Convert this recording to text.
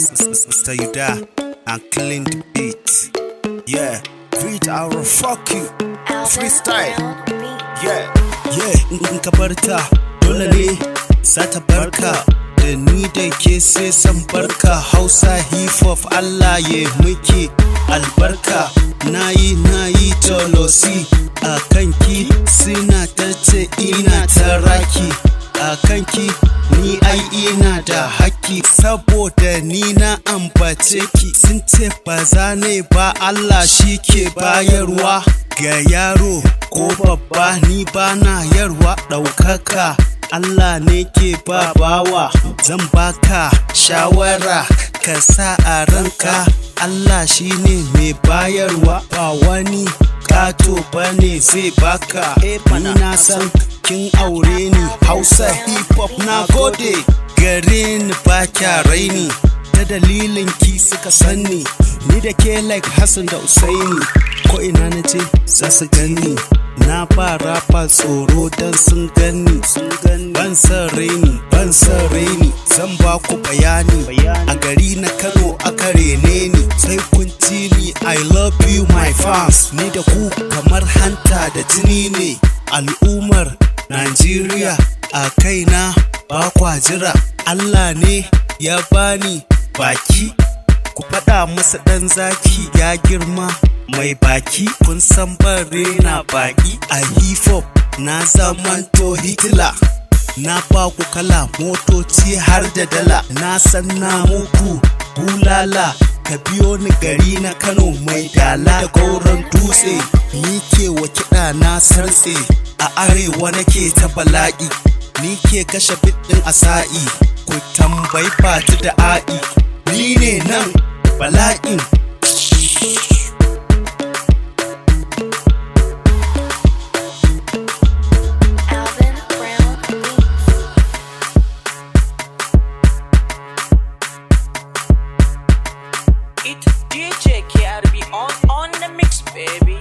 Mr. Yuda and clean the beat. Yeah, beat our fuck you. Freestyle. Yeah, in ka barta dole ne za ta barka. Da ni da ke sai san barka. Hausa hip hop Allah ya muke albarka. Nayi tolosi a kanki, suna ta ce ina ta raki a kanki. Ni ai ina da haƙƙi saboda ni na ambace ki. Sun ce ba za ne ba, Allah shi ke bayarwa ga yaro ko babba. Ni ba na yarwa ɗaukaka, Allah ne ke ba bawa. Zan baka shawara ka sa a ranka, Allah shi ne mai bayarwa, ba wani ƙato ba ne zai baka. Ni na san kin aure ni, Hausa hip hop na gode gare ni ba kya raini. Ta dalilin ki suka sanni, ni da ke like Hassan da Usaini. Ko ina na je za su gani, na ba rapa tsoro dan sun gani. Ban san raini, zan ba ku bayani. A gari na Kano aka rene ni, sai kun ji ni I love you my fans. Ni da ku kamar hanta da jini ne, al'ummar Najeriya a kaina ba kwa jira. Allah ne ya bani baki, ku faɗa masa ɗan zaki ya girma mai baki. Kun san ban rena baki, a hip hop na zamanto Hitler. Na ba ku kala motoci har da dala, na san na muku bulala. Ka biyo ni gari na Kano mai dala da gauron dutse. Ni ke wa kiɗa na sartse, a arewa nake ta bala'i. Ni ke kashe bit ɗin asa'i, ku tambayi Fati da A'i. Ni ne nan bala'in. It's DJ KRB on the mix, baby.